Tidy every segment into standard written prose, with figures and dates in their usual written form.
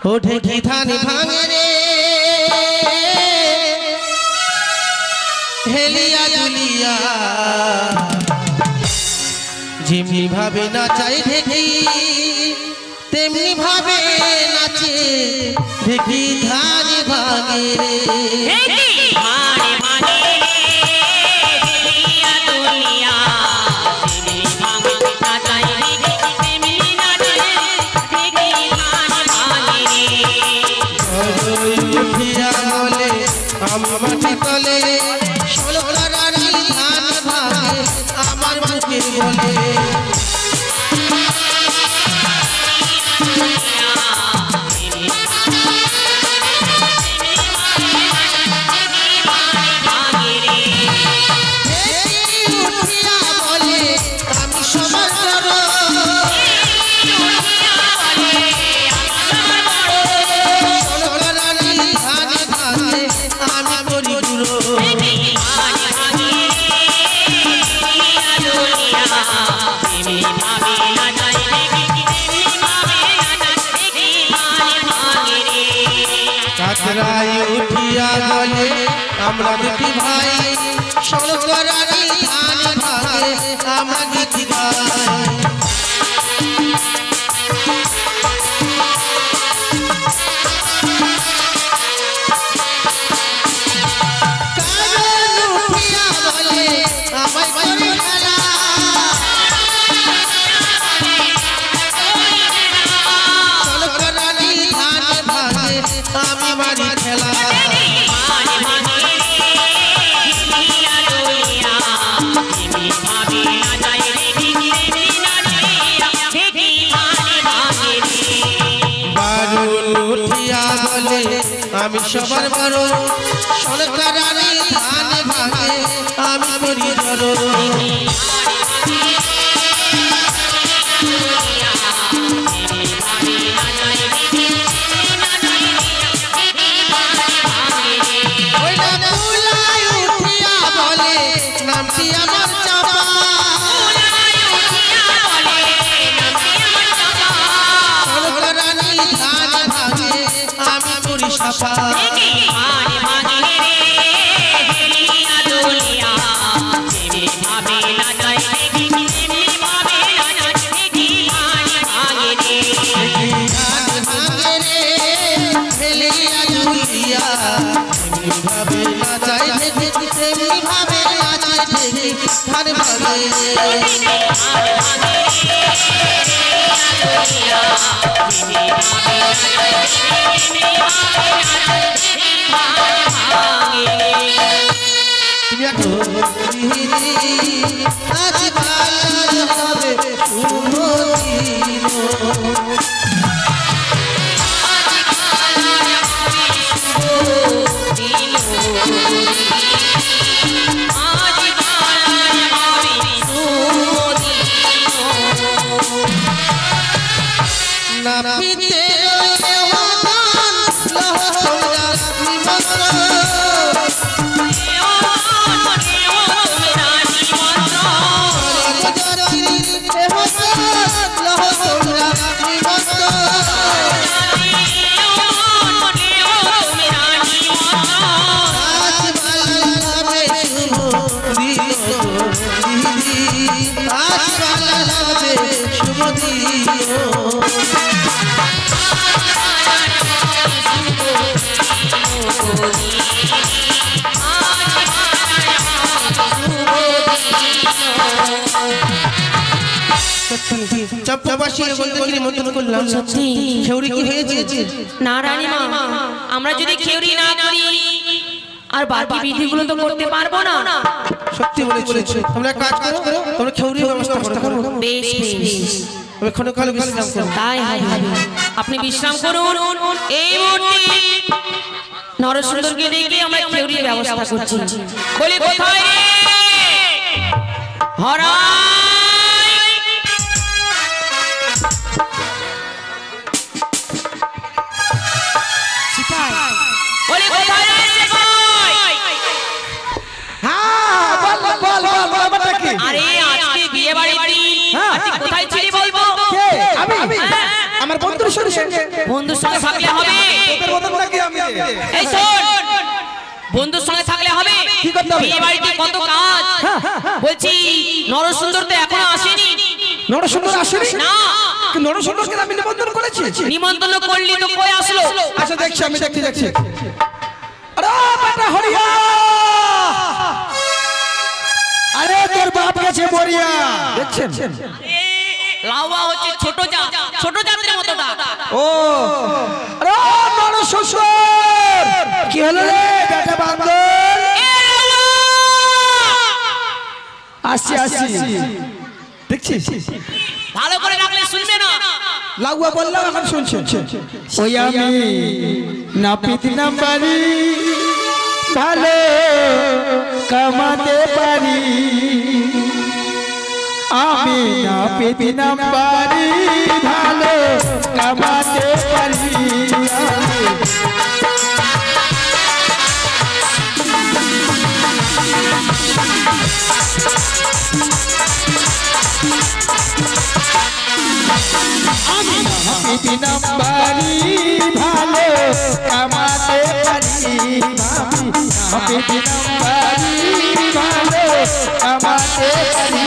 ওঠে কি ধান ভাঙে রে হেলিয়া দুলিয়া যেমনি ভাবে নাচাই ঢেকি তেমনি ভাবে নাচে ঢেকি ধান ভাঙে রে মাটি তলে ষোলরা রানী ধান ভাঙে আমার বুকে বলে আমি সবার ষোলরা রানী ধান ভাঙে আমি করি গুরু কাতরাই উঠিয়া বলে আমরা দুটি ভাই ষোলরা রানী ধান ভাঙে আমরা গীত গাই আমি মারি খেলা বারুল উঠিয়া বলে আমি সবার বড় ষোলরা রানী ধান ভাঙে আমি করি জড়ো আমরা যদি খেউরি না করি আর বাকি বিধিগুলো তো করতে পারবো না সত্যি বলেছো তোমরা কাজ করো তোমরা খেউরির ব্যবস্থা করো বেশ বেশ আমি ক্ষণকাল বিশ্রাম করব তাই হবে আপনি বিশ্রাম করুন এই মুহূর্তে নরসুন্দরকে ডেকে আমরা খেউরির ব্যবস্থা করছি বলি কোথায় রে হরা বলি কোথায় রে আরে আজকে বিয়ে বাড়ি আজকে কোথায় ছিলি বলবো আমি আমার বন্ধুর বন্ধুর সঙ্গে থাকলে হবে। তোদের মতন নাকি আমি? এই শোন, বন্ধুর সঙ্গে থাকলে হবে। কি করতে হবে? বিয়ে বাড়িতে কত কাজ। বলছি নরসুন্দর তো এখনো আসেনি। নরসুন্দর আসেনি? না। নরসুন্দরকে আমি নিমন্ত্রণ করেছি। নিমন্ত্রণ করলি তো কই আসলো? আচ্ছা দেখছি, আমি দেখছি। আরে বেটা হরিয়া, আরে তোর বাপ গেছে মরিয়া, দেখছেন? লাউয়া হচ্ছে ছোট জাত, ছোট জাতের মতোটা। ও আরে নরসুন্দর, কি হলো রে বেটা বান্দর? আসছি দেখছিস? ভালো করে রাখলে শুনবে না। লাউয়া বললাম, এখন শুনছে। ওই আমি নাপিত নাম্বারি, ভালো কামাতে পারি। আমি নাপিত নাম্বারি, ভালো কামাতে পারি। আমি নাপিত নাম্বারি, ভালো কামাতে পারি। আমি নাপিত নাম্বারি, ভালো কামাতে পারি।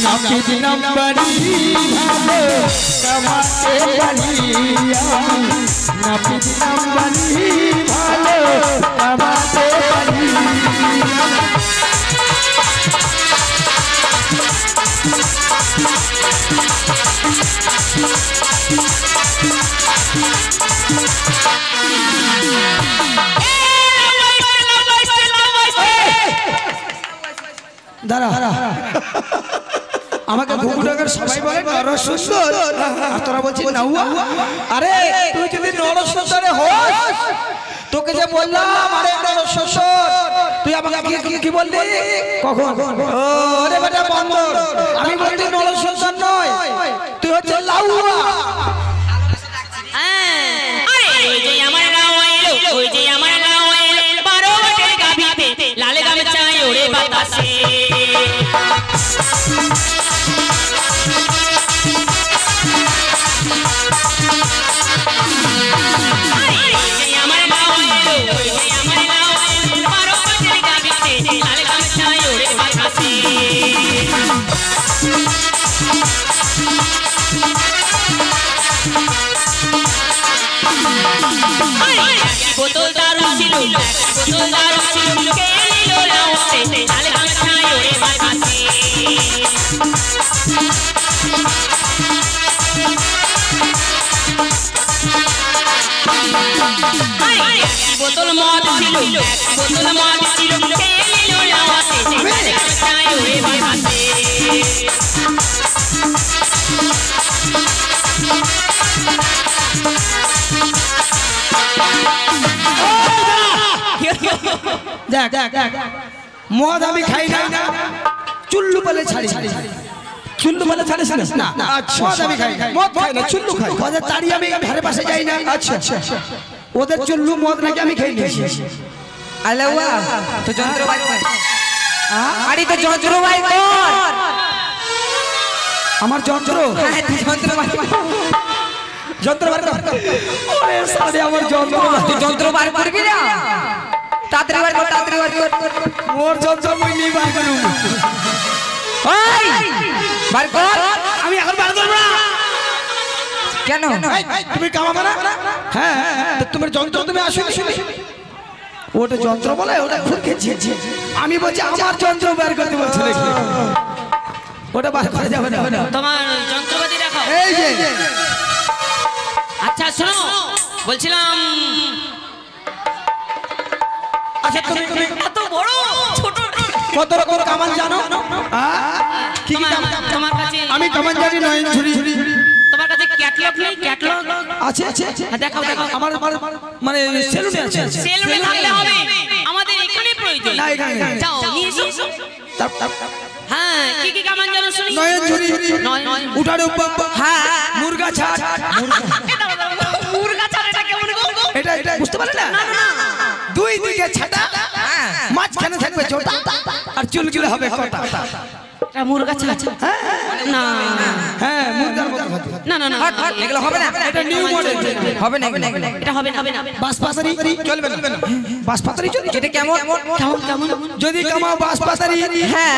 নাপিত নাম্বারি, ভালো কামাতে পারি। নাপিত নাম্বারি, ভালো কামাতে পারি। দাঁড়া, আমাকে ঘুঘুডাঙ্গার সবাই বলে নরসুন্দর, আর তোরা বলছিস নাউয়া। আরে তুই যদি নরসুন্দরে হোস, তোকে যে বললাম আরে নরসুন্দর, তুই আমাকে কি বললি? কখন? আরে বেটা বান্দর, আমি বলছি নরসুন্দর নয়, তুই হচ্ছে লাউয়া। ওই যে আমার লাউয়া এলো, ওই যে আমার লাউয়া এলো, 12 বছর গাভিতে লাল গামছায় ওড়ে বাতাসে। বোতল দারু ছিল, বোতল দারু ছিল, কে নিল লাউতে লাল গামছায় ওড়ে বাতাসে। বোতল মদ ছিল, বোতল মদ ছিল, কে নিল লাউতে লাল গামছায় ওড়ে বাতাসে। দেখ, মদ আমি খাই না, চুল্লু বলে ছাড়ি। চুল্লু বলে ছাড়িস না? আচ্ছা, মদ আমি খাই, মদ খাই না, চুল্লু খাই। ওদের তাড়ি আমি ধারে পাশে যাই না। আচ্ছা, ওদের চুল্লু মদ নাকি আমি খাই নিয়েছি। আলাওয়া তো যন্ত্র বাই কর। আরে তো যন্ত্র বাই কর। আমার যন্ত্র? হ্যাঁ, যন্ত্র বাই কর। যন্ত্র বার কর। ওরে সারে আমার যন্ত্র, তুই যন্ত্র বার করবি না? তাড়াতাড়ি বার কর, তাড়াতাড়ি বার কর। মোর যন্ত্র মই নি বার করব। ওই বার কর। আমি এখন বার করব না। কেন? তুমি কামাবে না? হ্যাঁ, তো তোমার যন্ত্র তুমি আসলে শুনি। ওটা যন্ত্র বলে, ওটা খুঁড়কেছে। আমি বলছি আমার যন্ত্র বার করতে বলছ নাকি? ওটা বার করা যাবে না। তোমার যন্ত্রপাতি দেখাও। এই যে, আচ্ছা শোনো, বলছিলাম আচ্ছা তুমি এত বড় ছোট কত রকম কামান জানো? কি কি কামান? তোমার কাছে আমি কামান জানি নয়ন ঝুরি। তোমার কাছে ক্যাটলগ নেই? ক্যাটলগ আছে আছে। দেখাও দেখাও। আমার মানে সেলুনে আছে। সেলুনে থাকলে হবে, আমাদের এখানে প্রয়োজন। না এখানে যাও নিয়ে এসো। হ্যাঁ, কি কি কামান জানো শুনি? নয়ন ঝুরি, উঠার উপর, হ্যাঁ, মুরগা ছাট। মুরগা ছাড়, এটা কেমন গো? এটা এটা বুঝতে পারলে না? দুই দিকে ছাটা, মাঝখানে থাকবে ছোটা, আর চুলগুলো হবে কটা। এটা মুরগা ছাড়? না হ্যাঁ, মুরগার মতো হবে। না না না, এগুলো হবে না, এটা নিউ মডেল। হবে না, এটা হবে না, হবে না। বাসপাতারি চলবে না? বাসপাতারি চলবে। এটা কেমন? কেমন কেমন? যদি কামাও বাসপাতারি, হ্যাঁ,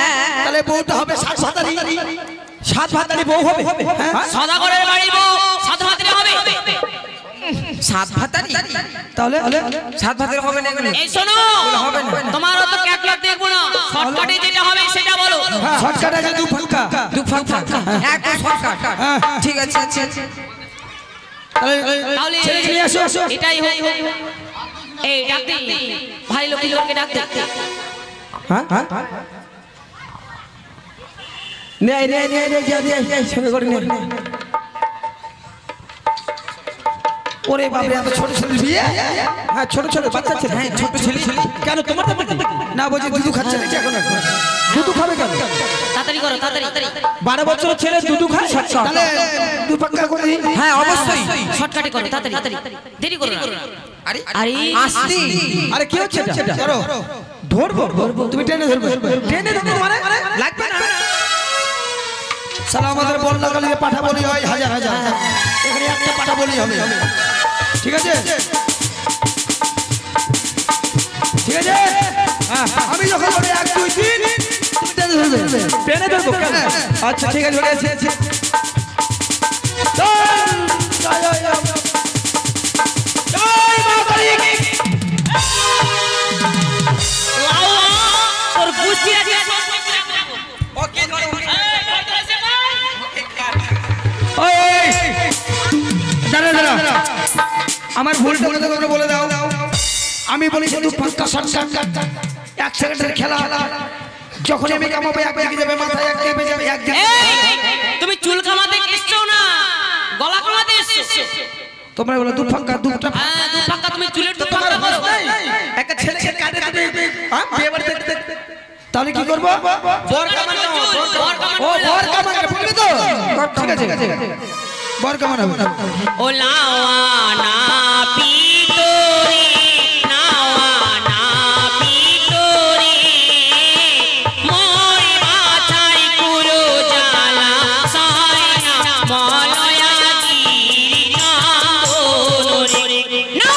তাহলে বউটা হবে সাত ভাতারি। সাত ভাতারি বউ হবে। হ্যাঁ, সদাগরের বাড়ি বউ সাত ভাতারে হবে। সাত ভাতারি? তাহলে সাত ভাতারি হবে না এগুলো? এই শোনো, হবে না। তোমার অত ক্যাটলগ দেখবো না, শর্টকাটে যেটা হবে সেটা বলো। শর্টকাট আছে দু ফাঁকা। দু ফাঁকা, একদম শর্টকাট। ঠিক আছে, তাহলে ছেলে ছেলে আসো আসো। এটাই হোক। এই ডাক দে, ভাই লোকের লোককে ডাক দে। হ্যাঁ হ্যাঁ, নে নে নে নে যা দে সঙ্গে করে নে। ওরে বাবা, এত ছোট ছেলে বিয়ে? হ্যাঁ, ছোট ছোট বাচ্চা ছেলে। হ্যাঁ, ছোট ছেলে। কেন তোমার তো না বলছি দুধু খাচ্ছে নাকি এখন? দুধু খাবে কেন? তাড়াতাড়ি করো, তাড়াতাড়ি। 12 বছরের ছেলে দুধু খায়? তাহলে দু পাক্কা করে দিই। হ্যাঁ, অবশ্যই। শর্টকাটে করো, তাড়াতাড়ি। দেরি করো না। আরে আরে আসতি। আরে কি হচ্ছে এটা? ধরো, ধরবো। তুমি টেনে ধরবে। টেনে ধরবো মানে লাগবে না। সালা আমাদের বন্যা কালে পাঠা বলি হয় হাজার হাজার, এখানে একটা পাঠা বলি হবে। ঠিক আছে ঠিক আছে। আমি যখন বলি 1 2 3 তুমি টেনে ধরবে। টেনে ধরবো কেন? আচ্ছা ঠিক আছে, ধরে আছে। তোর বুঝছি আছে। ওকে, ধরো। দাঁড়া, আমার ভুলটা বলে দাও। আমি বলি শুধু পাক্কা শর্টকাট, 1 সেকেন্ডের খেলা। যখন আমি কামাবো একদিকে যাবে মাথায়, একদিকে যাবে একদিকে। তুমি চুল কামাতে এসছো না, গলা কামাতে এসছো। তোমরা বলো দু ফাঁকা দুটা। হ্যাঁ, দু ফাঁকা, তুমি চুলের দু ফাঁকা করো। একটা ছেলেকে কাটে দিবে, হ্যাঁ, বিয়ে বাড়িতে। তাহলে কি করব? বর কামান না, বর কামান। ও বর কামান বলবি তো? ঠিক আছে, বর কামান হবে। ও লাওয়ানা পিতরি, নাওয়ানা পিতরি, মই বাছাই কুলো জালা সায়না মলয়া গিরি কান্দরে না।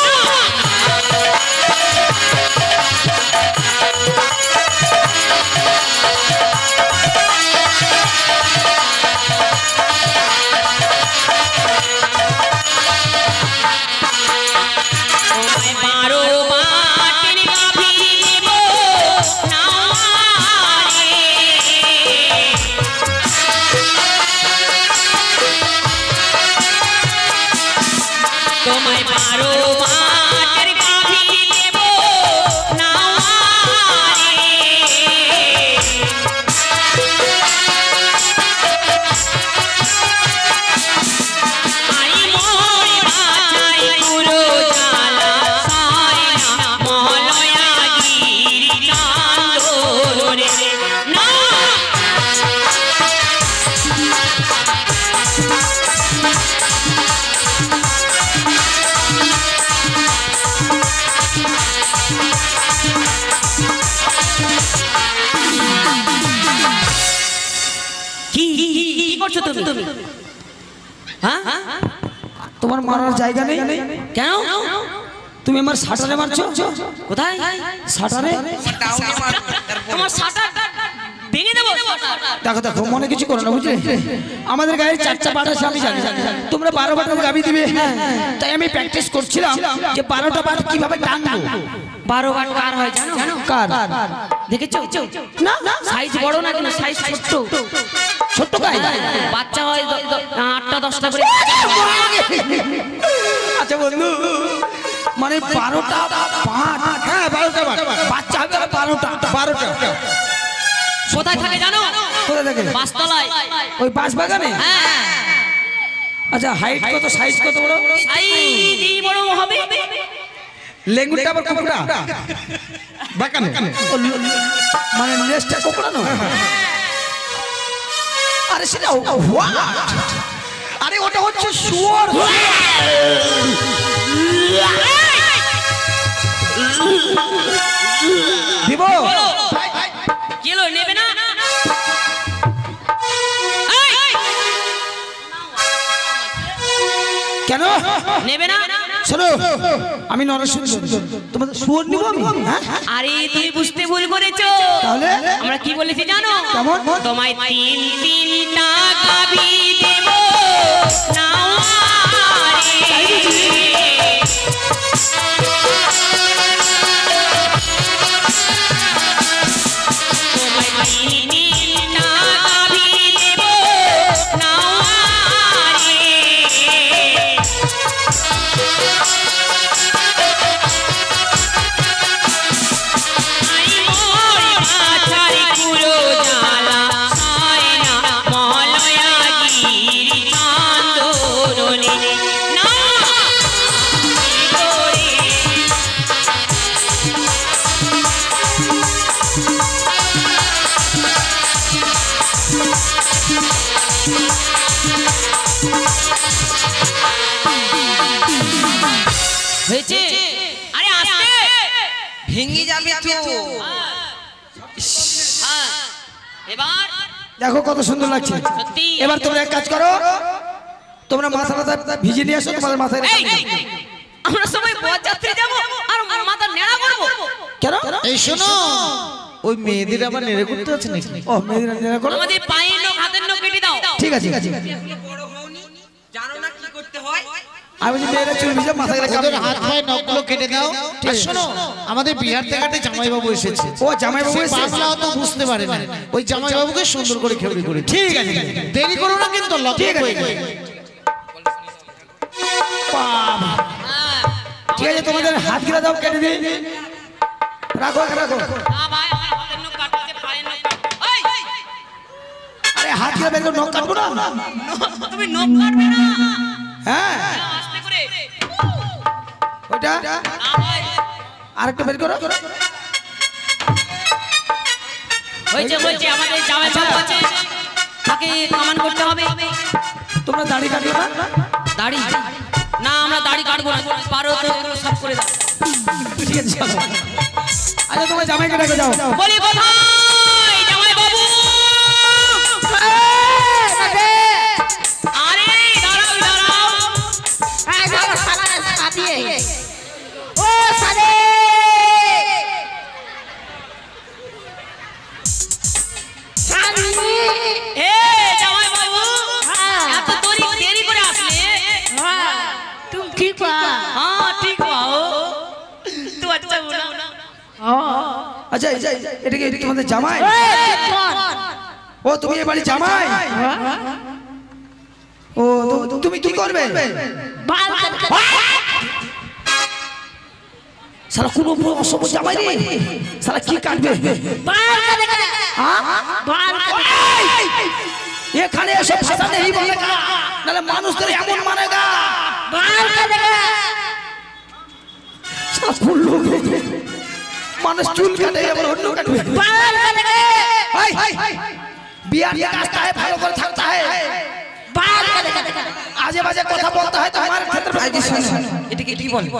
করছো তুমি? হ্যাঁ, তোমার মারার জায়গা নেই কেন? তুমি আমার শাটারে মারছো। কোথায়? শাটারে। তোমার শাটার ভেঙে দেবো। দেখো দেখো, মনে কিছু করো না, বুঝলে? আমাদের গায়ে 4টা পাট আছে, আমি জানি। তোমরা 12 পাটের গাবি দিবে, তাই আমি প্র্যাকটিস করছিলাম যে 12টা পাট কিভাবে টানবো। 12 বার কার হয় জানো? কার? দেখেছো? না না, সাইজ বড় না, কিন্তু সাইজ ছোট। ছোট্ট গায়ে বাচ্চা হয় 8টা 10টা করে। আচ্ছা বন্ধু, মানে 12টা পাট। হ্যাঁ, 12টা পাট। বাচ্চা হবে 12টা। কোথায় থাকে জানো? কোথায় থাকে? পাঁচতলায়। ওই বাঁশ বাগানে? হ্যাঁ। আচ্ছা হাইট কত, সাইজ কত বড়? সাইজ এই বড় হবে। লেঙ্গুরটা আবার কোকড়া বাগানে মানে লেজটা কোকড়া না? আরে সেটা হোয়াট? আরে ওটা হচ্ছে শুয়োর। দিব কি হলো, নেবে না? কেন নেবে না? শোনো, আমি নরসুন্দর, তোমাদের শুয়োর নিব আমি? হ্যাঁ? আরে তুমি বুঝতে ভুল করেছো। তাহলে আমরা কি বলেছি জানো? কেমন? তোমায় তিনটা গাভী দেব নাও হয়েছে। আরে আস্তে, ভেঙে যাবে তো। এবার দেখো কত সুন্দর লাগছে। সত্যি। এবার তোমরা এক কাজ করো, তোমরা মাথা ভিজে নিয়ে আসো, তোমাদের মাথায় রেখে দাও। আমরা সবাই বরযাত্রী যাব আর মাথা নেড়া করব। কেন? এই শোনো, ওই মেয়েদের আবার নেড়ে করতে আছে নাকি? ও মেয়েরা নেড়ে করো। আমাদের পায়ের নখ হাতের নখ কেটে দাও। ঠিক আছে, ঠিক আছে। বড় হওনি, জানো না কি করতে হয়? আমি যে মেয়েরা চুল ভিজে মাথায় রেখে ওদের হাত পায়ে নখগুলো কেটে দাও। আর শোনো, আমাদের বিহার থেকে একটা জামাইবাবু এসেছে। ও জামাইবাবু সে এসেছে? বাংলা তো বুঝতে পারে না। ওই জামাইবাবুকে সুন্দর করে খেউড়ি করে। ঠিক আছে, ঠিক আছে। দেরি করো না কিন্তু, ঠিক আছে, হয়ে ঠিক যাবে। আছে। বাবা। ঠিক আছে, তোমাদের হাত গিলা দাও, কেটে দিই। রাখো, রাখো। না ভাই, আমার হাতের নখ কাটতে, পায়ের নখ কাটতে। ওই আরে হাত গিলা বের করে নখ কাটবো না? তুমি নখ কাটবে না। হ্যাঁ, আস্তে করে। ওটা না ভাই। আরেকটা বের করো। হয়েছে আমাদের জামাই বাবু আছে, তাকে কামান করতে হবে। তোমরা দাড়ি কাটবে না? দাড়ি না, আমরা দাড়ি কাটবো না। পারো তো সব করে দাও। ঠিক আছে, চলো। আচ্ছা তোমার জামাইকে রেখে যাও। বলি কোথায় জামাই বাবু? আরে দাঁড়াও দাঁড়াও। এ জামাই বাবু, এত দেরি করে আসলে? तुम ठीक हो? हाँ ठीक हो। तू अच्छा हो ना? আচ্ছা এটা কি তোমাদের জামাই? कौन? ও তুমি এই বাড়ির জামাই? ও তুমি কি করবে? बाल कट সারা কোন অসভ্য জামাই রে, সারা কি কাটবে? बाल कट হ্যাঁ, बाल कट এখানে এসে ভাষা নেই বলেগা, নালে মানুষদের এমন মানেগা। बाल कट সারা কোন লোক মানুষ চুল কাটে, আবার অন্য কাটবে। बाल कट বিয়ার কাজটা है, ভালো করে থাকতে है, बाल कट আজে বাজে কথা বলতে হয় তোমার ক্ষেত্রে। আগে শোনো, এটাকে কি বলে?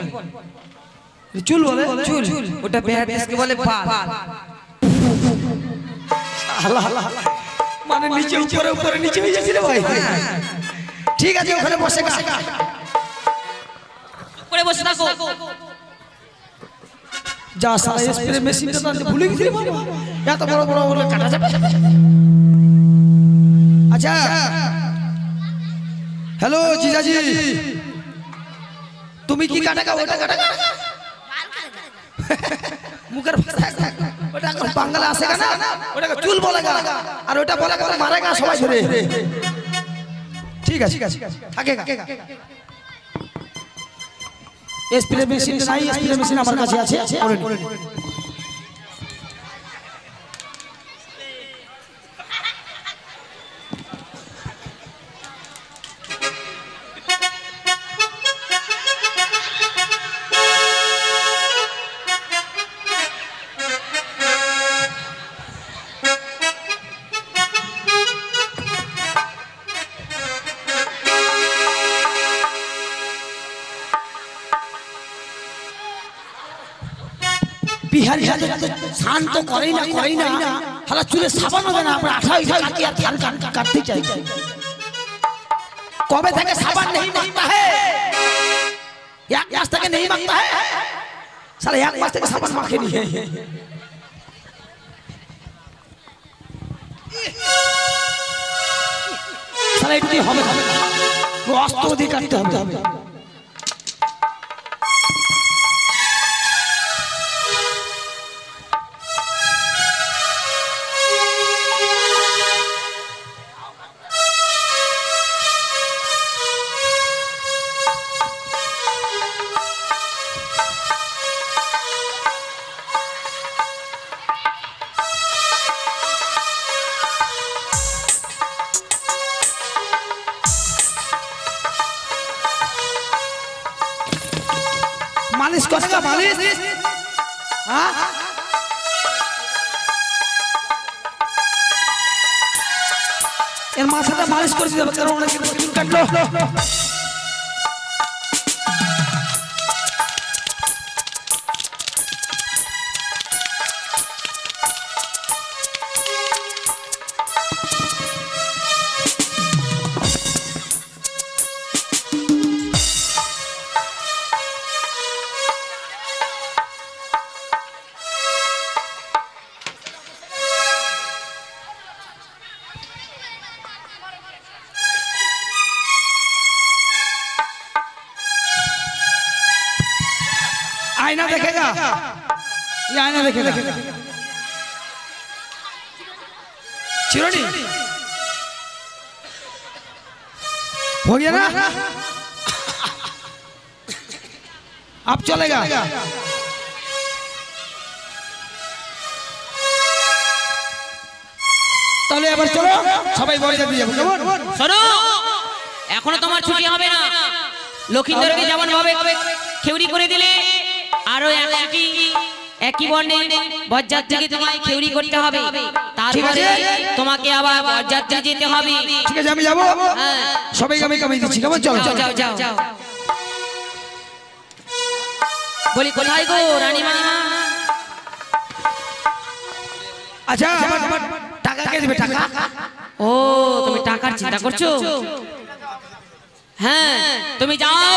চুল বলে? চুল। ওটা বিহার দেশকে বলে বাল। আল্লাহ আল্লাহ, মানে নিচে উপরে উপরে নিচে হয়ে যাচ্ছে রে ভাই। ঠিক আছে, ওখানে বসে গা। করে বসে থাকো। যা সারা স্প্রে মেশিনটা তো ভুলে গেছি বাবা, এত বড় বড় বড় কাটা যাবে। আচ্ছা, হ্যালো জিজাজি, তুমি কি কাটাগা? ওটা কাটাগা মুখের ভাষা, ওটা এখন বাংলা আসে না, ওটা চুল বলেগা, আর ওটা বলেগা মারেগা সবাই ধরে। ঠিক আছে, থাকেগা। স্প্রে মেশিন নাই, স্প্রে মেশিন আমার কাছে আছে, করে নিন। বিহারি সাথে শান্ত করেই না হালা চুলে সাবানও দেয় না আমরা আঠাই কাটি আর ধান কাটতে চাই কবে থেকে সাবান नहीं मांगता है एक मास तक नहीं मांगता है साला एक मास तक साबान मांगे नहीं है साला इतनी हमें वो अस्त दी करते हमें मालिश करेगा मालिश हाँ इन माथा मालिश कर दिया करो उन्हें काट लो आईना देखेगा ये आईना देखेगा चिरोनी हो गया ना अब चलेगा তাহলে এবার চলো সবাই বাড়ি যেতে যাবো কেমন শোনো এখনো তোমার ছুটি হবে না লক্ষিন্দরকে যেমন ভাবে খেউরি করে দিলে আরো একই বর্ণে বরযাত্রীকে তোমায় খেউরি করতে হবে তারপরে তোমাকে আবার বরযাত্রী যেতে হবে ঠিক আছে আমি যাব সবাই আমি কামাই দিচ্ছি কেমন চলো যাও যাও যাও বলি কোথায় গো রানীমা আচ্ছা আমার টাকা কে দিবে টাকা ও তুমি টাকার চিন্তা করছো হ্যাঁ তুমি যাও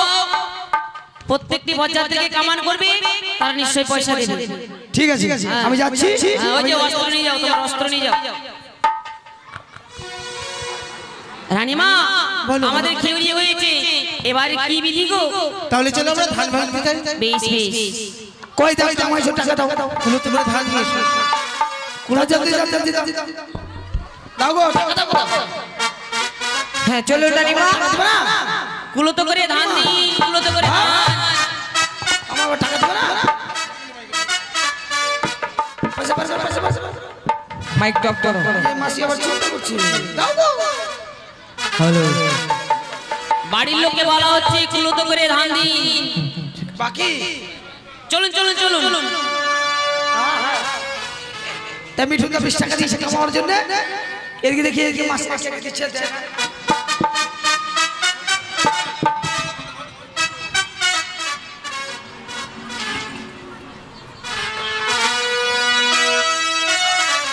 প্রত্যেকটি বরযাত্রীকে কামান করবে তারা নিশ্চয়ই পয়সা দেবে ঠিক আছে আমি যাচ্ছি ওই যে অস্ত্র নিয়ে যাও তোমার অস্ত্র নিয়ে যাও রানীমা আমাদের খেউরি হয়েছে এবারে কি বিধি গো তাহলে চলো আমরা ধান ভাঙতে যাই বেশ বেশ কই দাও আমার টাকা দাও কোনো তোমরা ধান নিয়ে এসো কোলা জলদি দাও গো টাকা দাও হ্যাঁ চলো রানীমা কুলোতো করে ধান দিই কুলোতো করে ধান আমার টাকা দেবে না পয়সা মাইক ডক্টর এই মাসি আবার চিন্তা করছে দাও গো হ্যালো বাড়ির লোককে বলা হচ্ছে কুলোতো করে ধান দিই বাকি চলুন চলুন চলুন তা মিঠুনকে 20 টাকা দিয়েছে কামানোর জন্য এরকে দেখি এরকে মাস টাকা দিচ্ছে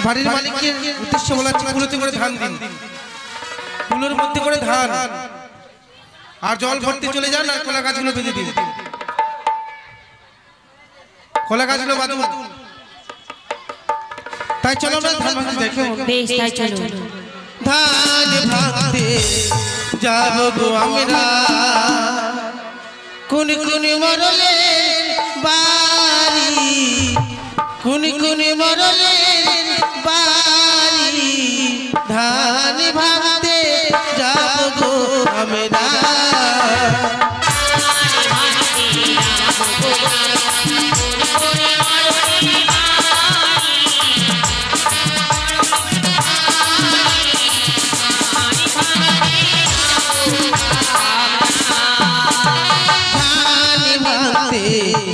বাড়ির মালিককে উদ্দেশ্য বলা হচ্ছে কুলোতে করে ধান দিন কুলোর মধ্যে করে ধান আর জল ভর্তি চলে যান আর কলা গাছগুলো বেঁধে দিন কলা গাছগুলো বাঁধুন তাই চলো আমরা ধান ভাঙতে যাই বেশ তাই চলো ধান ভাঙতে যাব গো আমরা কোন কোন মরলে বাড়ি কোন কোন মরলে বাড়ি ধান ভাঙতে যাব গো আমরা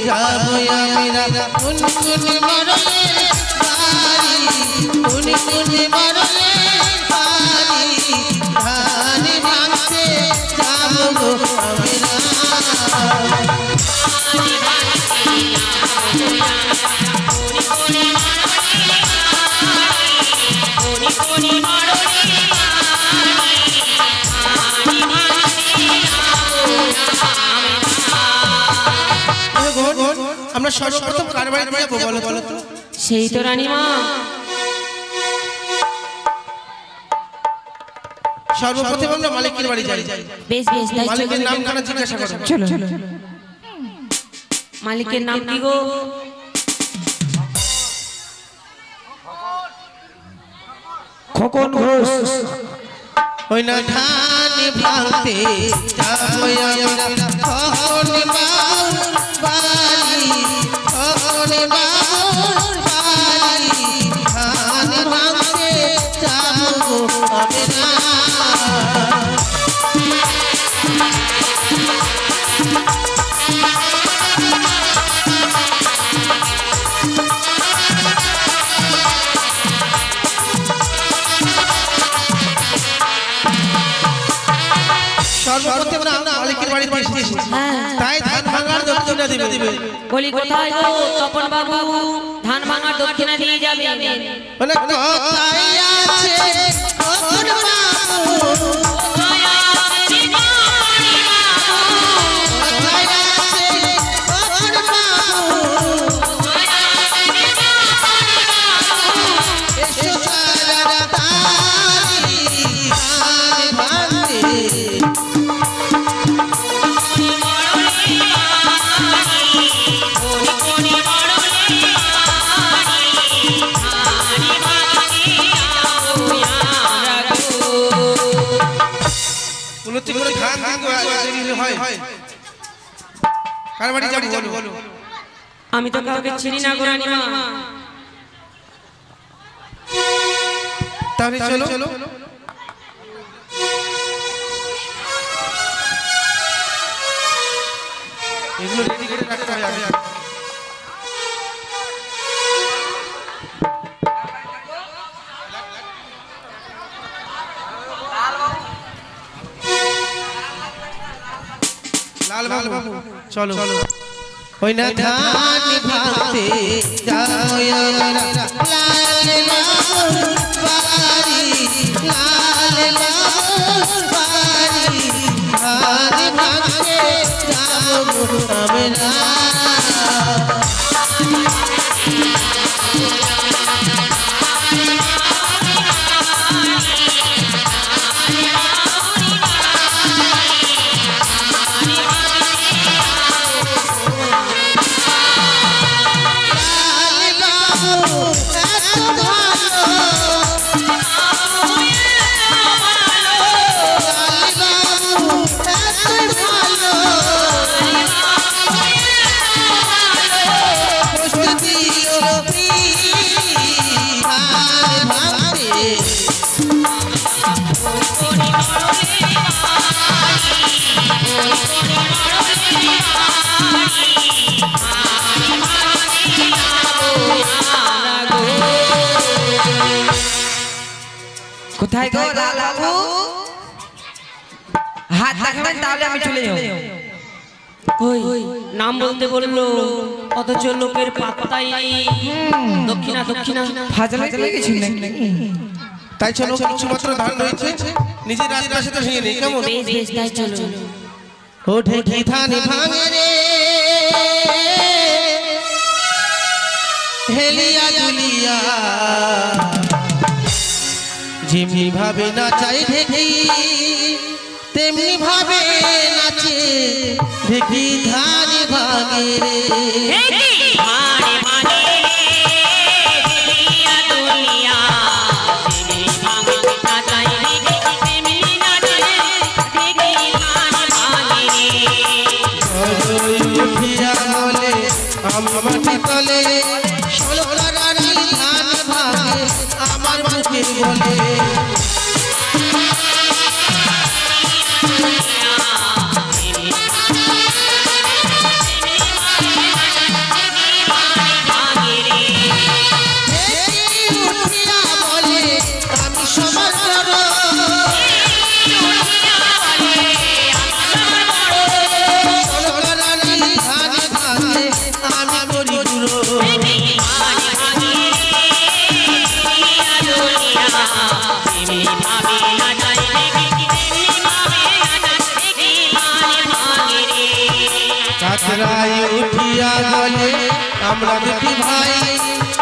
যাবো আমরা কোন কোন মরলে বাড়ি কোন কোন মরলে বাড়ি ধান ভাঙতে যাবো আমরা আমরা সর্বপ্রথম কার বাড়িতে যাবো বলো তো? সেই তো রানীমা, সর্বপ্রথম আমরা মালিকের বাড়ি যাই। বেশ বেশ তাই মালিকের চলো। নাম কারা জিজ্ঞাসা করো। চলো মালিকের নাম কি গো? খোকন ঘোষ। ওই না ধান ভাঙতে যাবো আমরা খোকন বাবুর বাড়ি, খোকন বাবুর বাড়ি। ধান ভাঙতে যাবো আমরা। সর্বপ্রথম আমরা মালিকের বাড়িতে এসেছি, তাই ধান ভাঙার দক্ষিণা দিবে। বলি কোথায় গো তপন বাবু ধান ভাঙার দক্ষিণা দিয়ে যাবে? মানে কোথায় আছে খোকন বাবু, কোথায় আছে খোকন বাবু, এসো তাড়াতাড়ি ধান ভাঙতে। উন্নতি করে ধান দিন হয়। কার বাড়ি যাবো বলো? আমি তো কাউকে চিনি না গো রানীমা। তাহলে চলো। এগুলো রেডি করে রাখতে হবে আগে। লাল বাবু চলো। ওই না ধান ভাঙতে যাও আমরা লাল বাবুর বাড়ি, লাল বাবুর বাড়ি। ধান ভাঙতে যাও আমরা। কোথায় গো লাল বাবু? হাত দেখাবেন তাহলে আমি চলে যাবো। ওই নাম বলতে বললো অথচ লোকের পাত্তাই নেই। দক্ষিণা দক্ষিণা ফাজলে লেগেছিল নাকি? তাই চলো, কিছু মাত্র ধান রয়েছে, নিজের রাজপাশে তো ভেঙে নেই কেমন? বেশ বেশ তাই চলো। ও ঢেকি ধান ভাঙে রে হেলিয়া দুলিয়া, যেমনি ভাবে নাচাই ঢেকি তেমনি ভাবে নাচে ঢেকি ধান ভাঙে রে। মাটি তলে ষোলরানি ধান ভাঙে আমার মুখে বলে। আমরা দুটি ভাই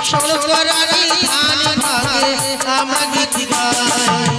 সরকারি ধান ভাগে আমরা গীত গাই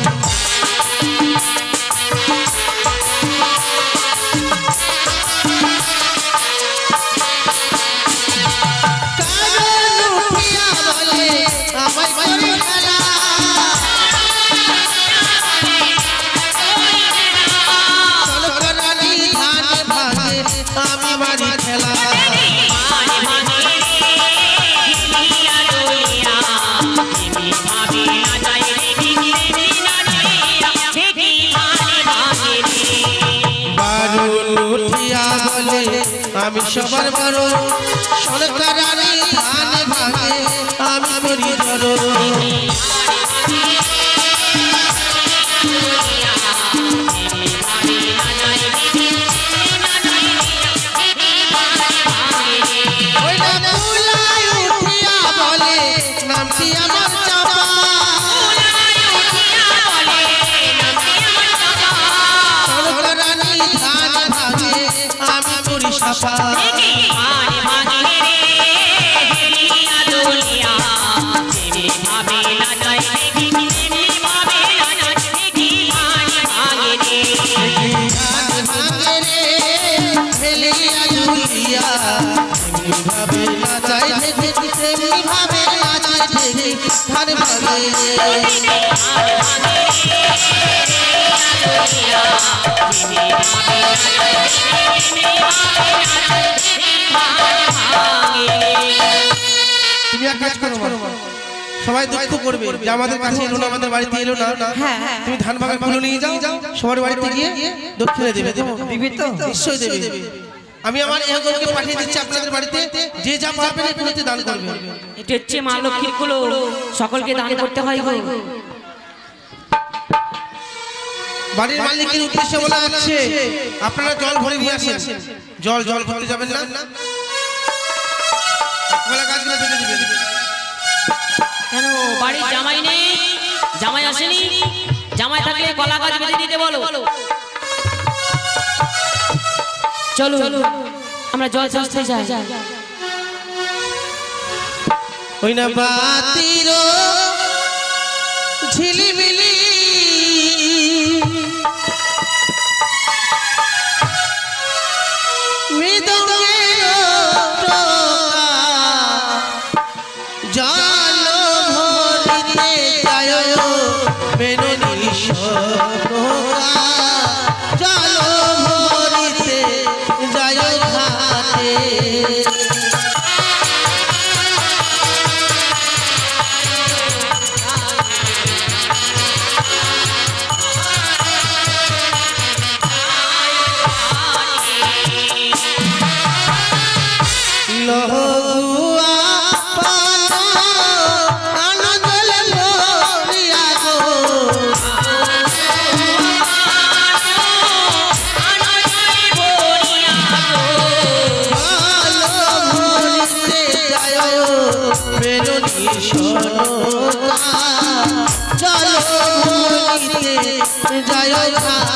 আমি সবার বড় সরকারি ধান ভাগে আমি করি জড় নামটি আমার চাপা সরকারি ধান ভাগে আমি করি সাপা তুমি এক কাজ করো সবাই দুঃখ করবে যে আমাদের কাছে এলো না আমাদের বাড়িতে এলো না তুমি ধান ভাগা গুলো নিয়ে যাও সবার বাড়িতে গিয়ে দক্ষিণে দেবে দিবি তো নিশ্চয়ই দেবে আমি আমার এগোকে পাঠিয়ে দিচ্ছি আপনাদের বাড়িতে যে যা পারবেন এগুলোতে দান করবেন এটা হচ্ছে মা লক্ষ্মীর কুলো সকলকে দান করতে হয় গো বাড়ির মালিকের উদ্দেশ্যে বলা হচ্ছে আপনারা জল ভরে নিয়ে আসেন জল ভরতে যাবেন না কলা গাছগুলো বেঁধে দিবেন কেন বাড়ির জামাই নেই জামাই আসেনি জামাই থাকলে কলা গাছ বেঁধে দিতে বলো চলো আমরা জল চাষতে যাই ওই না বাতির ঝিলিমিলি জল ভরিতে যায় বেননি জল ভরিতে যায় ঘাটে জয় ঘাটে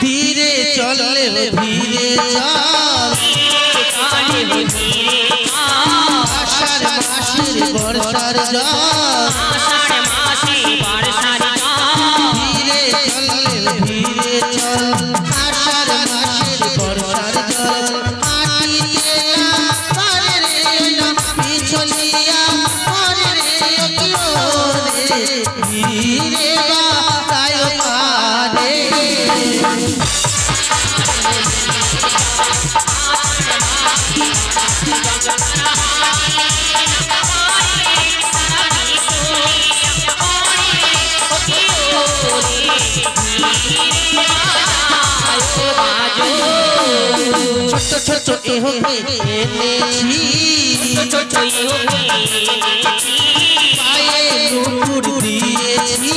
ধীরে চলে ধীরে আষাঢ় মাসের বর্ষার জল হোকে এনেছি পায়ে নুপুর দিয়েছি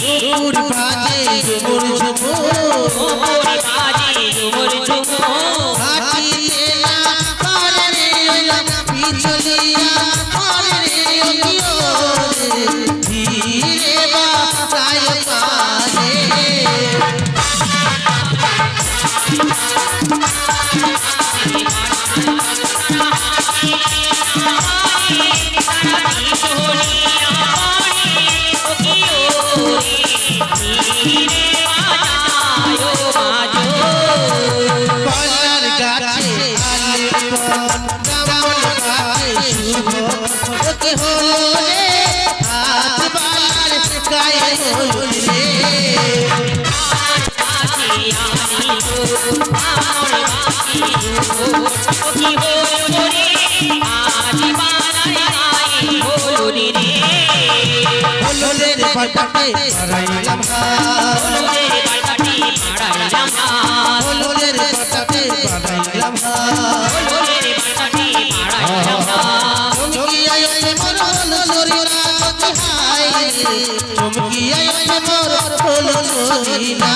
নুপুর বাজে ঝুমুর ঝুমুর হাটিতে না পারে রে পিছলিয়া পারে রে ধীরে বাসায় পারে কলার গাছে আলিপন রামন গাছে শুভ ওকে হলে হাত বালার গায়ে হলে হলুদের পাটাতে হারাইলাম হাত হলুদের পাটাতে হারাইলাম হাত চমকিয়াই মোর হলো সরিনা হায় চমকিয়াই মোর হলো সরিনা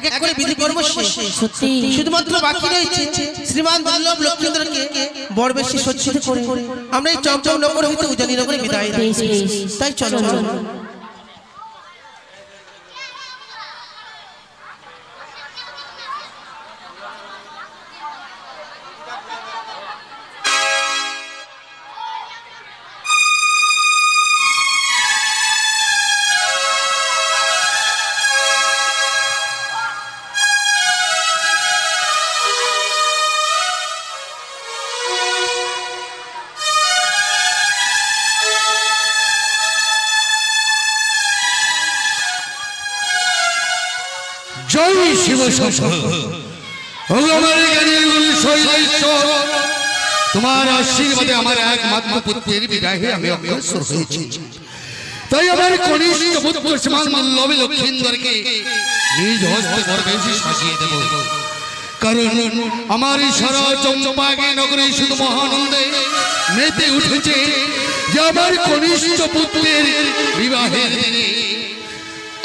এক এক করে বিধি করবো সত্যি শুধুমাত্র বাকি রয়েছে শ্রীমান দুর্লভ লক্ষ্মীন্দরকে বরবেশে সজ্জিত করে আমরা এই চমচম নগর হইতে উজানি নগরে বিদায় দিই। তাই চলো জয় শিব শম্ভু। তোমার আশীর্বাদে আমার একমাত্র পুত্রের বিবাহে আমি অগ্রসর হয়েছি। তাই আমার কনিষ্ঠ পুত্র শ্রীমান দুর্লভ লক্ষ্মীন্দরকে নিজ হস্তে বরবেশে সাজিয়ে দেব। কারণ আমার এই সারা চম্পাকে নগরে শুধু মহানন্দে মেতে উঠেছে যে আমার কনিষ্ঠ পুত্রের বিবাহের দিনে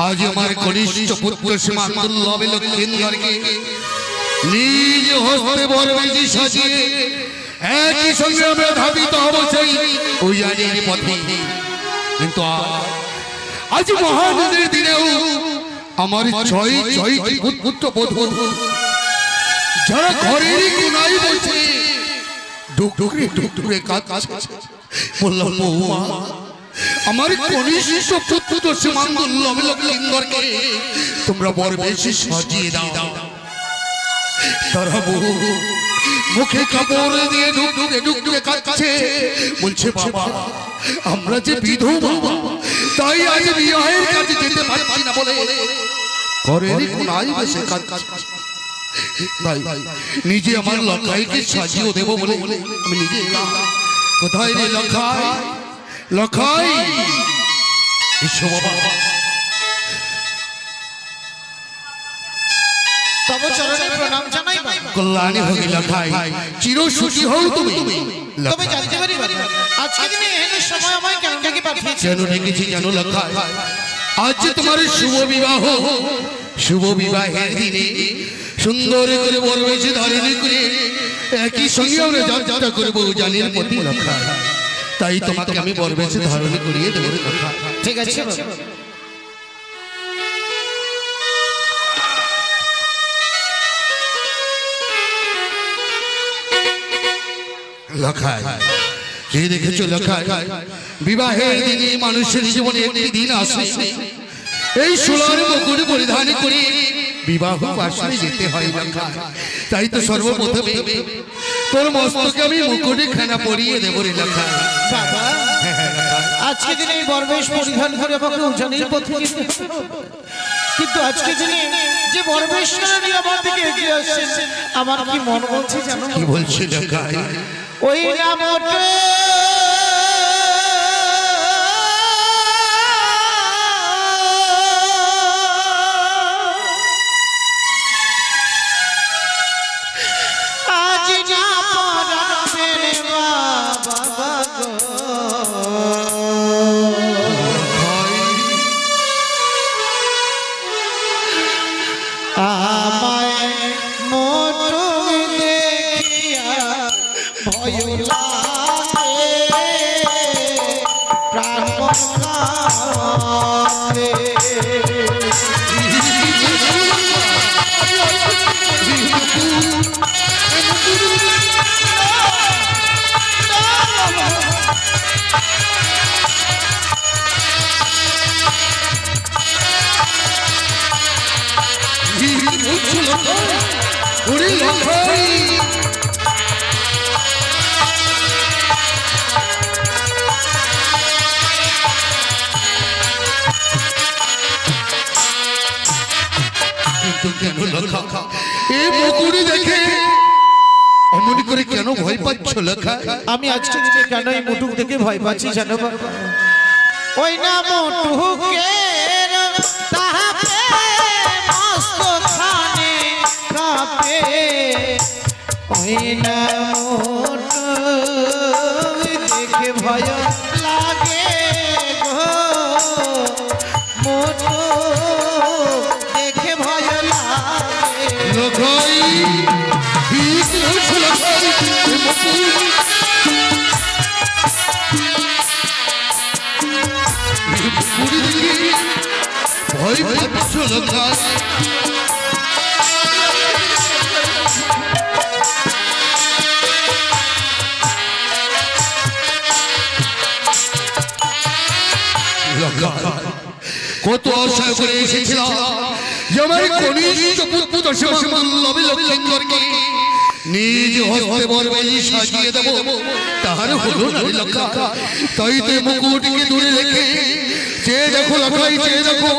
আজ আমার কনিষ্ঠ পুত্র শ্রীমান দুর্লভ লক্ষ্মীন্দরকে নিজ হস্তে বরবেশে সাজিয়ে একই সঙ্গে আমরা ধাবিত হব সেই উজানির পথে। কিন্তু আজ মহানন্দের দিনেও আমার ছয়টি পুত্র বধূ যারা ঘরের কোনায় বসে ডুকরে কাঁদছে, বললাম বৌমা আমার কনিষ্ঠ পুত্র শ্রীমান দুর্লভ লক্ষ্মীন্দরকে তোমরা বরবেশে সাজিয়ে দাও। তারা বহু মুখে কাপড় দিয়ে ডুকরে কাঁদছে, বলছে বাবা আমরা যে বিধবা তাই আজ বিবাহের কাজে যেতে পারছি না বলে ঘরের কোনায় বসে কাঁদছে। তাই নিজে আমার লখাইকে সাজিয়ে দেবো বলে আমি নিজে এলাম। কোথায় রে লখাই, লখাই এসো বাবা। কল্যাণী হোক লখাই, চির সুখী হও তুমি। তবে জানতে পারি আজকে দিনে এই সময় আমায় কেন ডেকে পাঠিয়েছে? কেন ডেকেছি জানো লখাই? আজ তোমার শুভ বিবাহ, শুভ বিবাহের দিনে সুন্দর করে বরবেশে ধারণ করে একই সঙ্গে আমরা যাত্রা করবো উজানির পথে লখাই। তাই তোমাকে আমি বরবেশে ধারণ করিয়ে দেবো লখাই। ঠিক আছে লখাই, কে দেখেছো লখাই? বিবাহের দিনে মানুষের জীবনে একটি দিন আসে, এই সোলার মুকুট পরিধান করে বিবাহ বাসনে যেতে হয় লখাই। তাই তো সর্বপ্রথমে তোর মস্তকে আমি মুকুটে খানা পরিয়ে দেবো রে লখাই। বাবা আজকে দিনে এই বরবেশ পরিধান করে আমাকে উজানির পথে যেতে হবে। কিন্তু আজকে দিনে যে বরবেশ নিয়ে আমার দিকে এগিয়ে আসছে আমার কি মন বলছে জানো? কি বলছে লখাই? ওই নামটা আজ না পড়াবে রে বাবা গো, আমায় মোটু দেখিয়া ভয় লাগে প্রাণ কাঁপে। ওরে লখাই, কেন লখা এই মুকুড়ি দেখে অমনি করে কেন ভয় পাচ্ছ লখা? আমি আজকে দিনে কেন এই মুটুক দেখে ভয় পাচ্ছি জানো বাবা? ওই না মুটুকে তাহাতে মস্ত খানে কাঁপে, ওই না মুটুক দেখে ভয় লাগে গো, মুটুক দেখে ভয় লাগে। পুরী দেখি ভয় পাচ্ছ লঙ্কায় কত আশা করে এসেছিলাম যে আমার কনিষ্ঠ পুত্র শ্যামল লক্ষিন্দরকে নিজ হস্তে বরবেশী সাজিয়ে দেব, তাহার হলো না লঙ্কা। তাই তো মুকুটকে দূরে রেখে চেয়ে দেখো লঙ্কাই, চেয়ে দেখো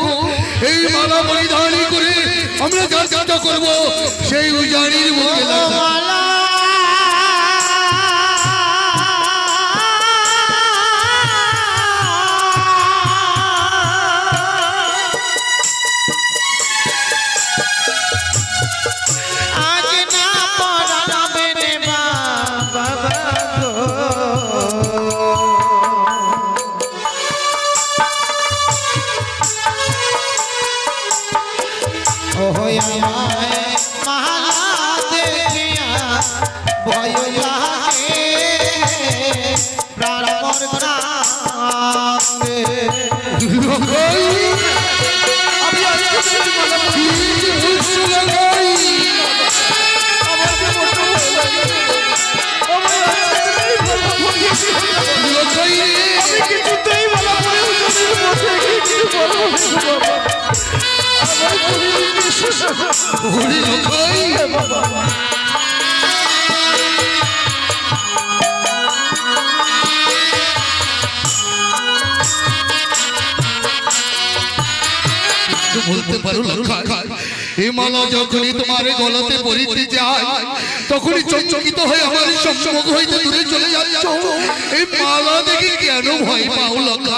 এই মালা পরিধানী করে আমরা যাত্রা করব সেই উজানির মুখে লঙ্কা। বলতে পারো লঙ্কা, এই মালা যখনই তোমার গলাতে পরিতে যায় তখনই চমচকিত হয়ে আমার সম্মুখ হইতে দূরে চলে যাচ্ছ। এই মালা দেখে কেন ভয় পাও লঙ্কা?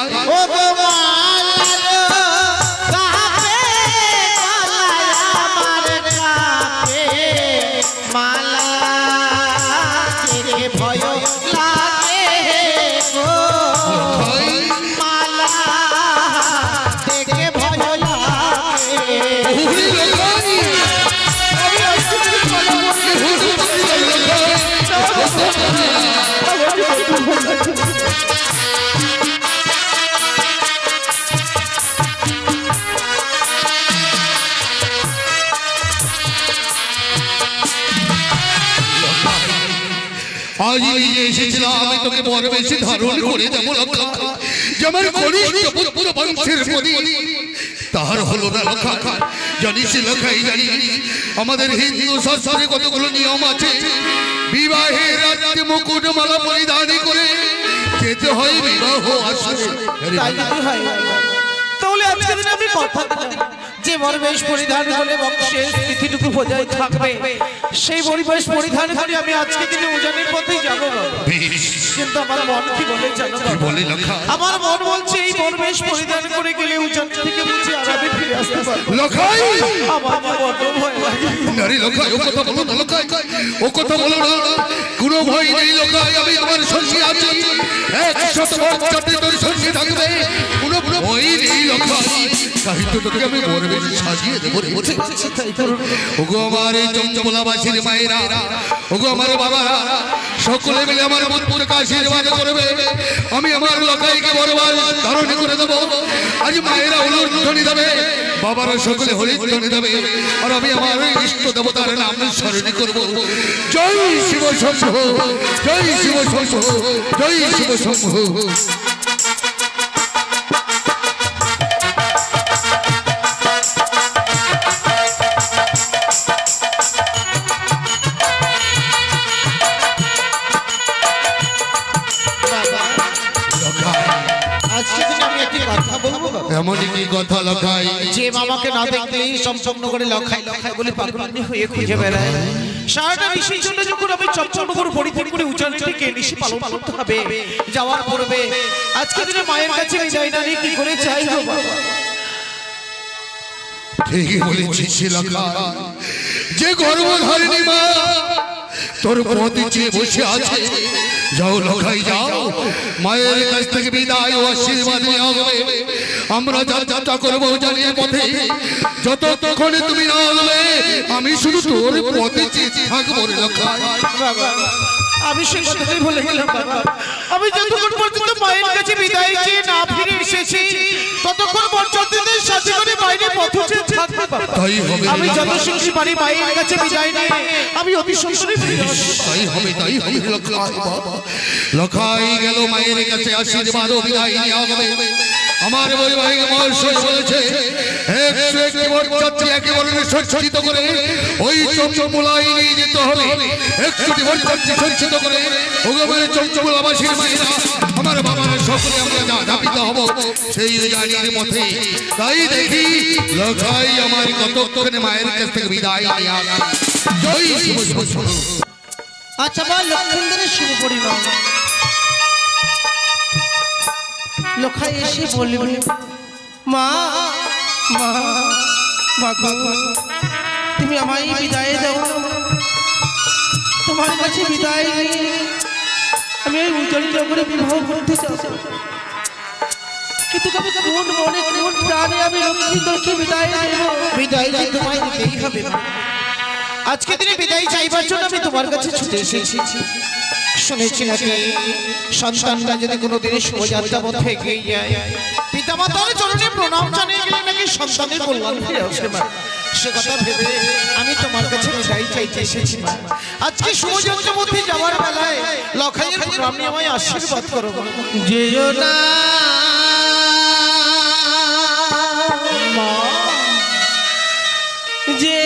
আজ নিজে এসেছিলাম আমি তোকে বড় বেশি ধারণ করে দেবো লঙ্কা, যে আমার কনিষ্ঠ পুত্র বংশের প্রতি তাহার হলো না লঙ্কা। জানিস লঙ্কাই জানি আমাদের হিন্দু শাস্ত্রে কতগুলো নিয়ম আছে। বিবাহের রাত্রে মুকুট মালা পরিধান করে যেতে হয় বিবাহ আসরে। তাহলে আজকে দিনে আমি কথা দিলাম যে বরবেশ পরিধান করে বংশের স্থিতিটুকু বজায় থাকবে, সেই বরবেশ পরিধান করে আমি আজকে দিনে উজানের পথেই যাবো। কিন্তু আমার মন কি বলে জানো? আমার মন বলছে এই বরবেশ পরিধান করে গেলে উজান থেকে মুছে আর আমি ফিরে আসতে পারবো। লখাই আমার বড় ভয় লাগে। নারী লখাই ও কথা বলো না, লখাই ও কথা বলো না, কোনো ভয় নেই লখাই, আমি আমার সঙ্গে আছি। 100 বছর তোর সঙ্গে থাকবে, কোনো ভয় নেই লখাই। সাহিত্যটাকে আমি বরবেশ সাজিয়ে দেবো রে। ওগো আমার এই চঞ্চলাবাসীর মায়েরা, ওগো আমার বাবারা, সকলে মিলে আমার পুত্রকে আশীর্বাদ করবে। আমি আমার লখাইকে বরবাস ধারণ করে দেবো। আজ মায়েরা হলুধ্বনি দেবে, বাবারা সকলে হলুধ্বনি দেবে, আর আমি আমার ইষ্ট দেবতার নাম স্মরণ করবো। জয় শিব শম্ভ, জয় শিব শম্ভ, জয় শিব শম্ভ। এমনই কি কথা লখাই যে মামাকে না দেখলেই সম্পন্ন করে লখাই লখাই বলে পাগলামি হয়ে খুঁজে বেড়ায়। সারাটা বিশ্বের জন্য যখন আমি চম্পন্ন করে পরিধান করে উজান থেকে নিশি পালন করতে হবে, যাওয়ার পূর্বে আজকে দিনে মায়ের কাছে বিদায় না নিয়ে কি করে চাইবো বাবা? ঠিকই বলেছিস লখাই, যে গর্ভধারিণী মা তোর পথে চেয়ে বসে আছে। যাও লখাই যাও, মায়ের কাছ থেকে বিদায় ও আশীর্বাদ নিয়ে হবে। আমরা যাত্রা করবো জানিয়ে পথে, যতক্ষণ তুমি না আসবে আমি শুধু তোর পথে চেয়ে থাকবো লখাই। আমি সে কথাই বলে গেলাম বাবা। আমি যতক্ষণ পর্যন্ত মায়ের কাছে বিদায় চেয়ে না ফিরে এসেছি ততক্ষণ বরযাত্রীদের সাথে করে বাইরে পথে থাকতে পারবো। তাই হবে আমি যত শিগগির পারি মায়ের কাছে বিদায় নিয়ে আমি অতি সত্বরে ফিরে আসবো। তাই হবে লখাই বাবা। লখাই গেল মায়ের কাছে আশীর্বাদ ও বিদায় নেওয়া হবে। আমার বৈবাহিক মহাশয় বলেছে একটি বরযাত্রী একেবারে সজ্জিত করে ওই চঞ্চমুলায় নিয়ে যেতে হবে। 100টি বরযাত্রী সজ্জিত করে ওগমের চঞ্চমুলাবাসীর মায়েরা আমার বাবার সকলে আমরা ধাপিত হব সেই জানির মধ্যে। তাই দেখি লখাই আমার কতক্ষণে মায়ের কাছ থেকে বিদায় নিয়ে আসে। জয় শিব। আচ্ছা মা লক্ষিন্দরের শুরু করি না। লখাই এসে বলবে মা মা মা গো, তুমি আমায় বিদায় দাও। তোমার কাছে বিদায় নিয়ে আমি এই উজ্জ্বল নগরে বিবাহ করতে চাই, কিন্তু আমি কোন মনে কোন প্রাণে আমি লক্ষিন্দরকে বিদায় দেব? বিদায় যে তোমায় দিতেই হবে। আজকে দিনে বিদায় চাইবার জন্য আমি তোমার কাছে ছুটে এসেছি। শুনেছি নাকি সন্তানরা যদি কোনো দিনে শোভাযাত্রা পথে এগিয়ে যায় পিতামাতার চরণে প্রণাম জানিয়ে গেলে নাকি সন্তানের কল্যাণ ফিরে আসে মা। সে কথা ভেবে আমি তোমার কাছে বিদায় চাইতে এসেছি মা। আজকে শোভাযাত্রা পথে যাওয়ার বেলায় লখাইয়ের প্রণাম নিয়ে আমায় আশীর্বাদ করো। যেও না মা, যে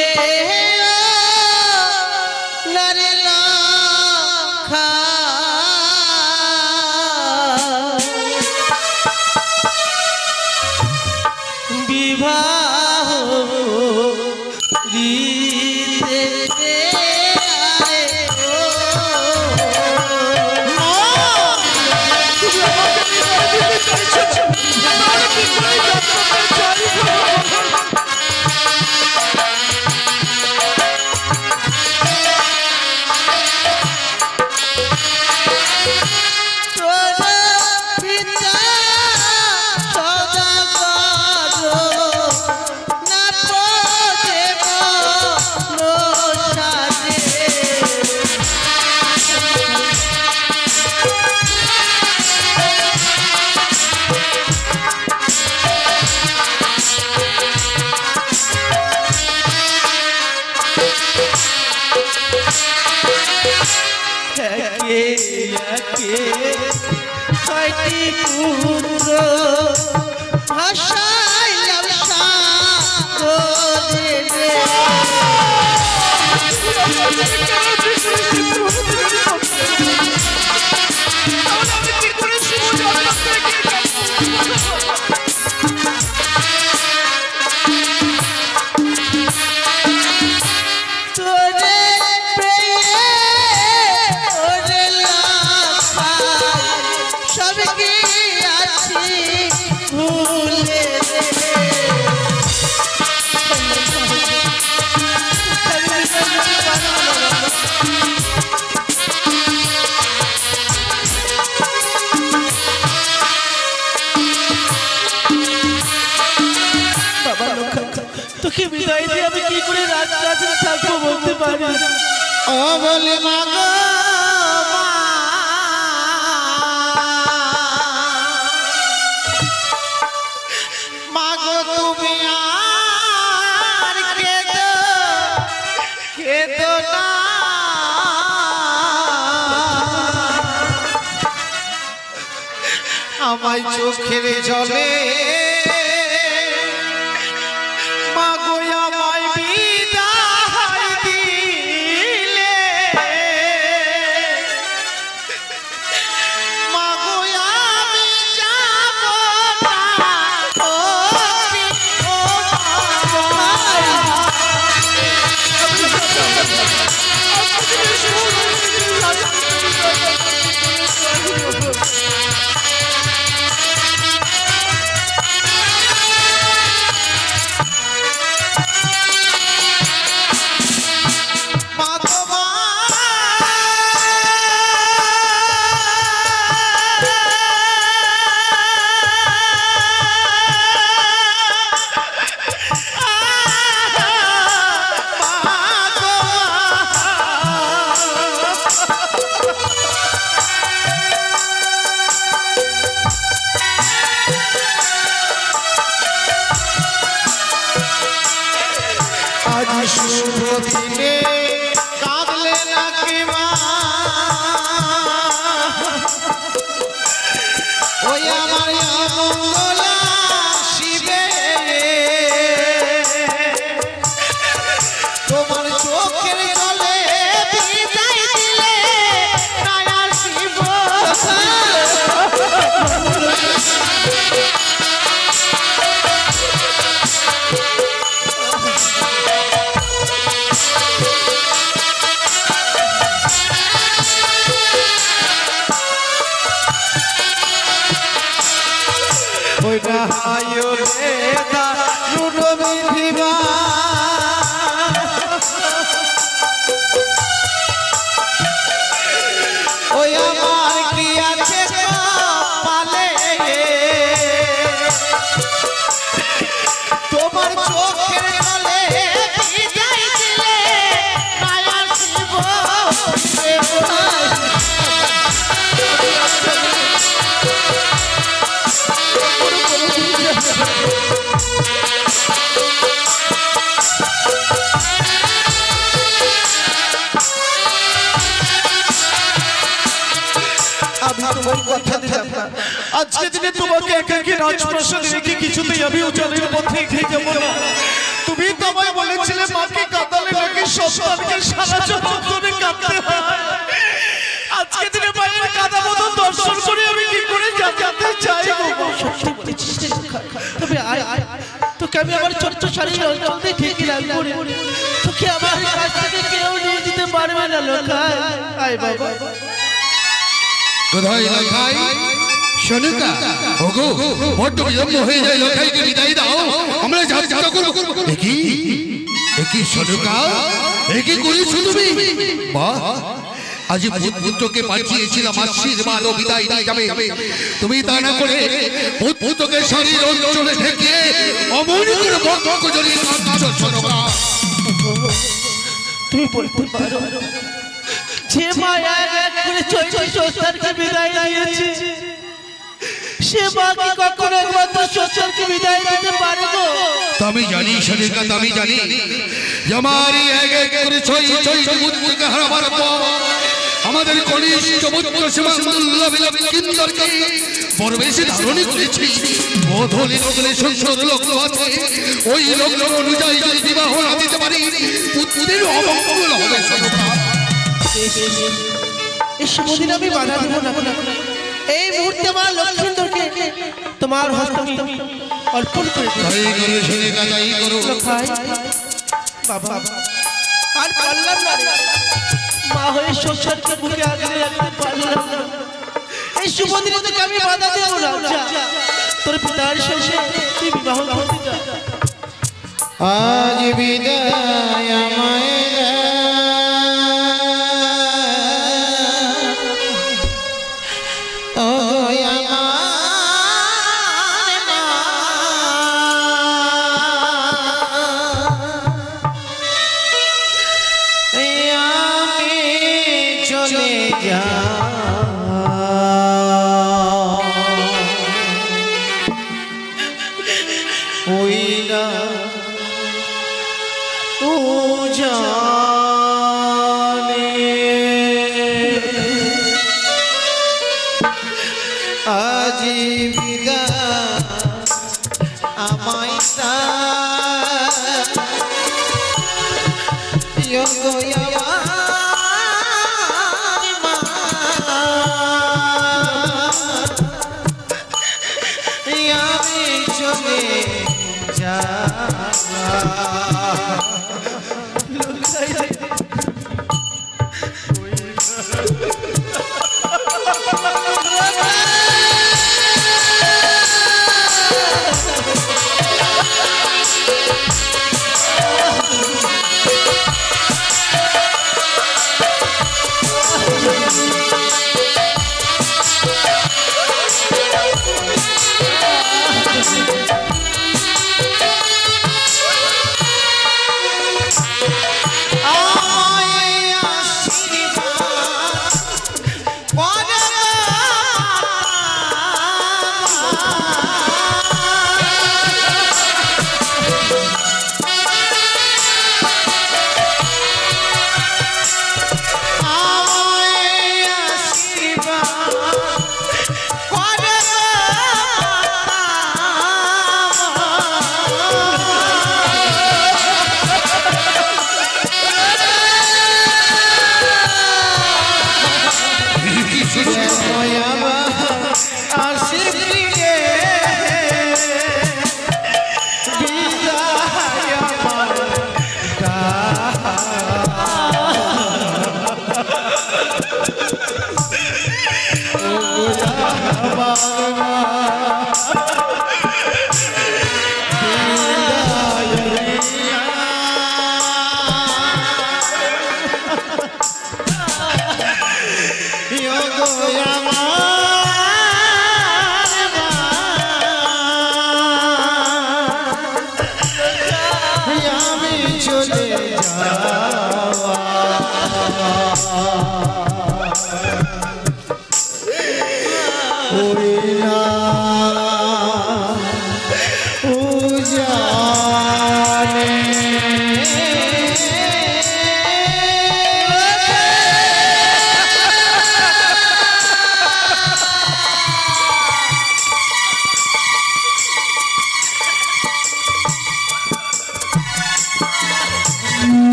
তোকে বিদায় দিয়ে আমি কি করে রাজরাজে থাকবো বলতে পারি? ও বলে মা গো মা গো, তুমি আর কেঁদো না। আমায় চোখের জলে ওই আমার মঙ্গলা শিবে তোমার চোখের জলে বিদায় দিলে দয়াল শিব ওই নাহায়ো রে দারুণ বিধিবা ওই আমার কি আছে কপালে তোমার চোখের জলে বিদায় দিলে দয়াল শিব আমি তোমার কথা দিলাম না আজকে দিনে তোমাকে একাকী রাজপ্রাসাদে রেখে কিছুতেই আমি উজানের পথে এগিয়ে যাব না তুমি তো আমায় বলেছিলে মাকে কাঁদালে নাকি সন্তানকে সারা জীবন ধরে কাঁদতে হয় আজকে দিনে মায়ের কাঁদা মতো দর্শন করে আমি কি করে যেতে চাই সত্যি বলেছিস তবে তোকে আমি আমার ছোট্ট শাড়ির অঞ্চল থেকে ঠেকে রাখবো তোকে আমার কাছ থেকে কেউ নিয়ে দিতে পারবে না লোকাই আয় বাবা কোথায় লখাই শোনুকা ওগো বড্ড বিলম্ব হয়ে যায় লখাইকে বিদায় দাও আমরা যাত্রা করব একই শোনুকা একই করেছো তুমি বাহ আজ পুত্রকে পাঠিয়েছিলাম আশীর্বাদ ও বিদায় দিয়ে যাবে তুমি তা না করে পুত্রকে শরীর অঞ্চলে ঢেকে অমন করে বক্ষ জড়িয়ে কাঁদছো শোনুকা তুমি বলতে পারো যে মায়া এক করে শ্বশুরকে বিদায় দিয়েছে সে মা কি কখনো একমাত্র শ্বশুরকে বিদায় দিতে পারে গো আমি জানি শনিকা আমি জানি আমারই এক এক করে ছয় পুত্রকে হারাবার পর আমাদের কনিষ্ঠ পুত্র সীমান্তকে বড় বেশি ধারণী করেছি বধলি লগ্নে সুন্দর লগ্ন আছে ওই লগ্ন অনুযায়ী যদি বিবাহ না দিতে পারি পুত্রের অমঙ্গল হবে শনিকা এই শুভদিন আমি বাধা দেব না এই মুহূর্তে মা লক্ষ্মীন্দরকে তোমার হস্তে আমি অর্পণ করে দিই তাই করো শনিকা তাই করো বাবা আর পারলাম না মা হয়ে শ্বশুরকে বুকে আগলে রাখতে পারলাম না এই শুভদিনে তোকে আমি বাধা দেব না তোর পিতার শেষে তুই বিবাহ করতে যা আজ বিদায় আমায়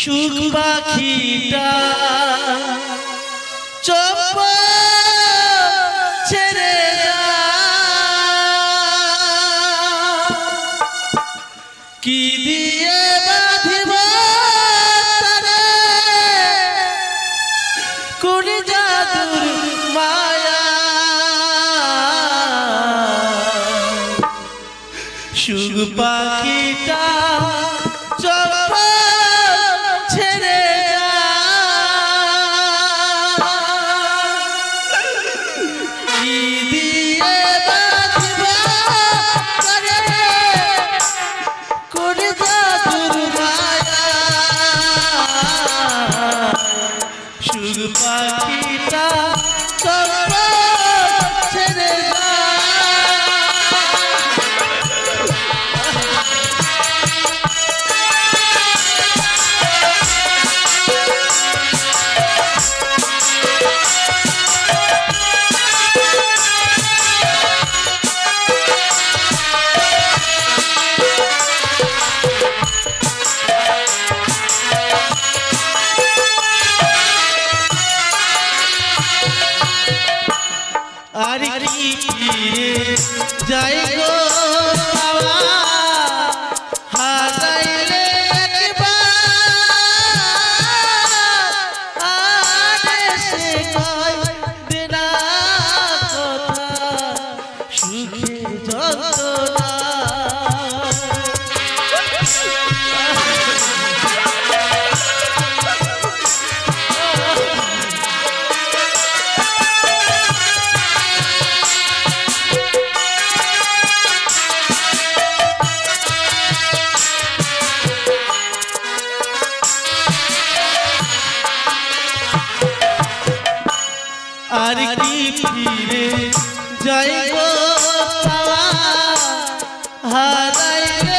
সুখ পাখিটা চপ ছেড়ে কি দিয়ে বাঁধিব তারে কোন জাদুর মায়া সুখ পাখিটা চপ ছেড়ে কি দিয়ে বাঁধিব তারে কোন জাদুর মায়া সুখ পাখিটা চপ ছেড়ে আর কি ফিরে যাই গো পাওয়া হারাইলে একবার আর সে কয় দেনা কথা সুখে যন্ত্রণা আর কি ফিরে যাই গো পাওয়া হারাইলে